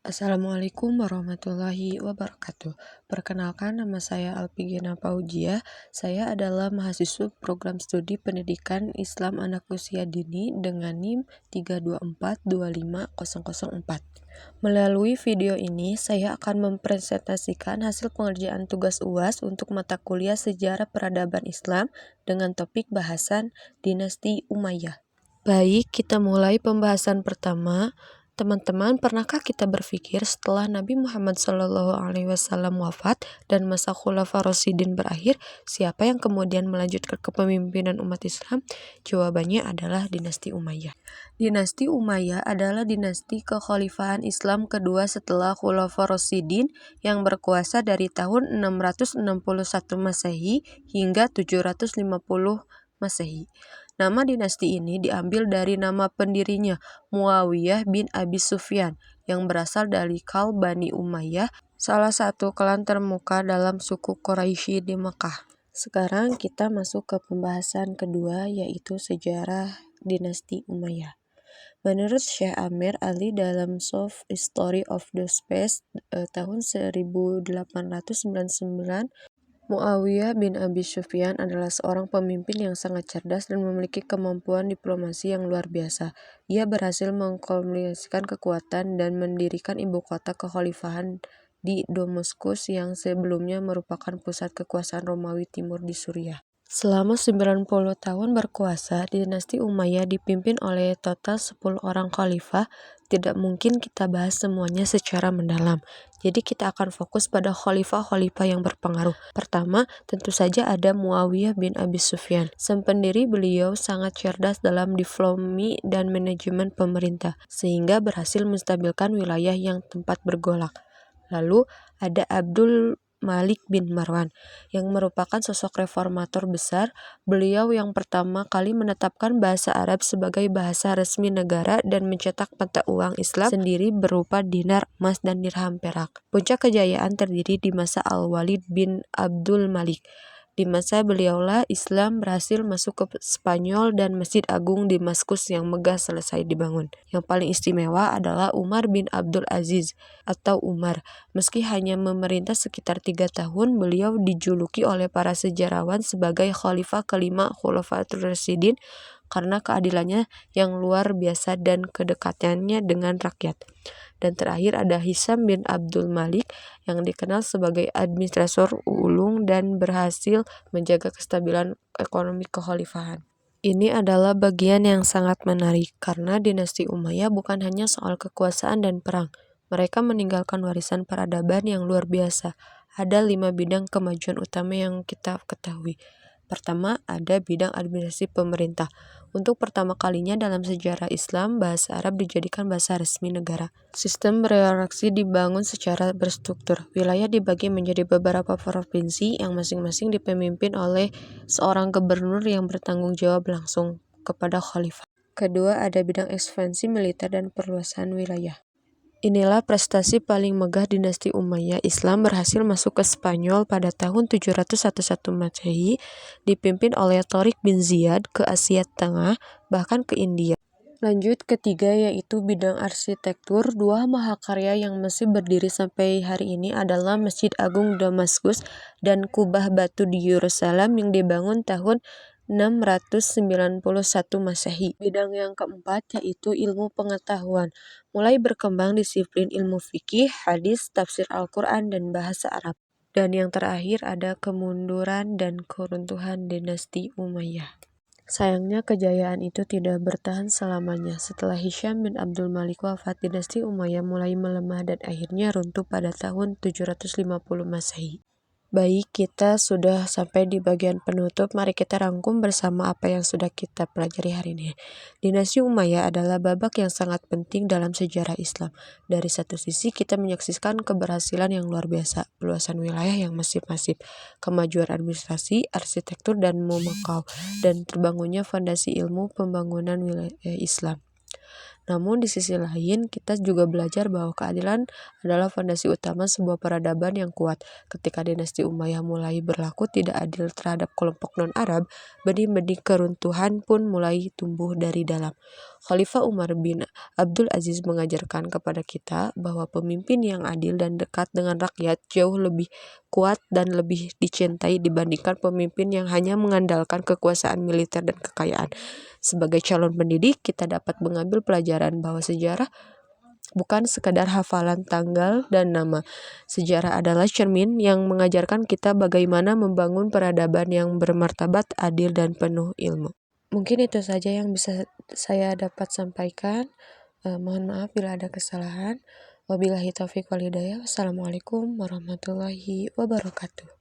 Assalamualaikum warahmatullahi wabarakatuh. Perkenalkan, nama saya Alpigena Paujia. Saya adalah mahasiswa program studi pendidikan Islam anak usia dini dengan NIM 324250004. Melalui video ini, saya akan mempresentasikan hasil pengerjaan tugas UAS untuk mata kuliah Sejarah Peradaban Islam dengan topik bahasan Dinasti Umayyah. Baik, kita mulai pembahasan pertama. Teman-teman, pernahkah kita berpikir setelah Nabi Muhammad SAW wafat dan masa Khulafaur Rasyidin berakhir, siapa yang kemudian melanjutkan kepemimpinan umat Islam? Jawabannya adalah dinasti Umayyah. Dinasti Umayyah adalah dinasti kekhalifahan Islam kedua setelah Khulafaur Rasyidin yang berkuasa dari tahun 661 Masehi hingga 750 Masehi. Nama dinasti ini diambil dari nama pendirinya, Muawiyah bin Abi Sufyan, yang berasal dari kaum Bani Umayyah, salah satu klan termuka dalam suku Quraisy di Mekah. Sekarang kita masuk ke pembahasan kedua, yaitu sejarah dinasti Umayyah. Menurut Syekh Amir Ali dalam Soft History of the Space tahun 1899, Muawiyah bin Abi Sufyan adalah seorang pemimpin yang sangat cerdas dan memiliki kemampuan diplomasi yang luar biasa. Ia berhasil mengkombinasikan kekuatan dan mendirikan ibu kota kekhalifahan di Damaskus yang sebelumnya merupakan pusat kekuasaan Romawi Timur di Suriah. Selama 90 tahun berkuasa, dinasti Umayyah dipimpin oleh total 10 orang khalifah. Tidak mungkin kita bahas semuanya secara mendalam. Jadi kita akan fokus pada khalifah-khalifah yang berpengaruh. Pertama, tentu saja ada Muawiyah bin Abi Sufyan. Sang pendiri, beliau sangat cerdas dalam diplomasi dan manajemen pemerintah, sehingga berhasil menstabilkan wilayah yang tempat bergolak. Lalu ada Abdul Malik bin Marwan, yang merupakan sosok reformator besar. Beliau yang pertama kali menetapkan bahasa Arab sebagai bahasa resmi negara dan mencetak mata uang Islam sendiri berupa dinar emas dan dirham perak. Puncak kejayaan terdiri di masa Al-Walid bin Abdul Malik. Di masa beliaulah Islam berhasil masuk ke Spanyol dan Masjid Agung di Damaskus yang megah selesai dibangun. Yang paling istimewa adalah Umar bin Abdul Aziz atau Umar. Meski hanya memerintah sekitar 3 tahun, beliau dijuluki oleh para sejarawan sebagai khalifah kelima Khulafaur Rasyidin karena keadilannya yang luar biasa dan kedekatannya dengan rakyat. Dan terakhir ada Hisam bin Abdul Malik yang dikenal sebagai administrator ulung dan berhasil menjaga kestabilan ekonomi kekhalifahan. Ini adalah bagian yang sangat menarik karena dinasti Umayyah bukan hanya soal kekuasaan dan perang. Mereka meninggalkan warisan peradaban yang luar biasa. Ada 5 bidang kemajuan utama yang kita ketahui. Pertama, ada bidang administrasi pemerintah. Untuk pertama kalinya dalam sejarah Islam, bahasa Arab dijadikan bahasa resmi negara. Sistem birokrasi dibangun secara berstruktur. Wilayah dibagi menjadi beberapa provinsi yang masing-masing dipimpin oleh seorang gubernur yang bertanggung jawab langsung kepada khalifah. Kedua, ada bidang ekspansi militer dan perluasan wilayah. Inilah prestasi paling megah dinasti Umayyah. Islam berhasil masuk ke Spanyol pada tahun 711 Masehi, dipimpin oleh Tariq bin Ziyad ke Asia Tengah, bahkan ke India. Lanjut ketiga yaitu bidang arsitektur. 2 mahakarya yang masih berdiri sampai hari ini adalah Masjid Agung Damaskus dan Kubah Batu di Yerusalem yang dibangun tahun 691 Masehi. Bidang yang keempat yaitu ilmu pengetahuan. Mulai berkembang disiplin ilmu fikih, hadis, tafsir Al-Quran, dan bahasa Arab. Dan yang terakhir ada kemunduran dan keruntuhan dinasti Umayyah. Sayangnya kejayaan itu tidak bertahan selamanya. Setelah Hisham bin Abdul Malik wafat, dinasti Umayyah mulai melemah dan akhirnya runtuh pada tahun 750 Masehi. Baik, kita sudah sampai di bagian penutup. Mari kita rangkum bersama apa yang sudah kita pelajari hari ini. Dinasti Umayyah adalah babak yang sangat penting dalam sejarah Islam. Dari satu sisi kita menyaksikan keberhasilan yang luar biasa, peluasan wilayah yang masif, kemajuan administrasi, arsitektur, dan memekau, dan terbangunnya fondasi ilmu pembangunan wilayah Islam. Namun di sisi lain, kita juga belajar bahwa keadilan adalah fondasi utama sebuah peradaban yang kuat. Ketika dinasti Umayyah mulai berlaku tidak adil terhadap kelompok non-Arab, benih-benih keruntuhan pun mulai tumbuh dari dalam. Khalifah Umar bin Abdul Aziz mengajarkan kepada kita bahwa pemimpin yang adil dan dekat dengan rakyat jauh lebih kuat dan lebih dicintai dibandingkan pemimpin yang hanya mengandalkan kekuasaan militer dan kekayaan. Sebagai calon pendidik, kita dapat mengambil pelajaran bahwa sejarah bukan sekadar hafalan tanggal dan nama. Sejarah adalah cermin yang mengajarkan kita bagaimana membangun peradaban yang bermartabat, adil, dan penuh ilmu. Mungkin itu saja yang bisa saya dapat sampaikan. Mohon maaf bila ada kesalahan. Wabillahi taufiq wal hidayah. Wassalamualaikum warahmatullahi wabarakatuh.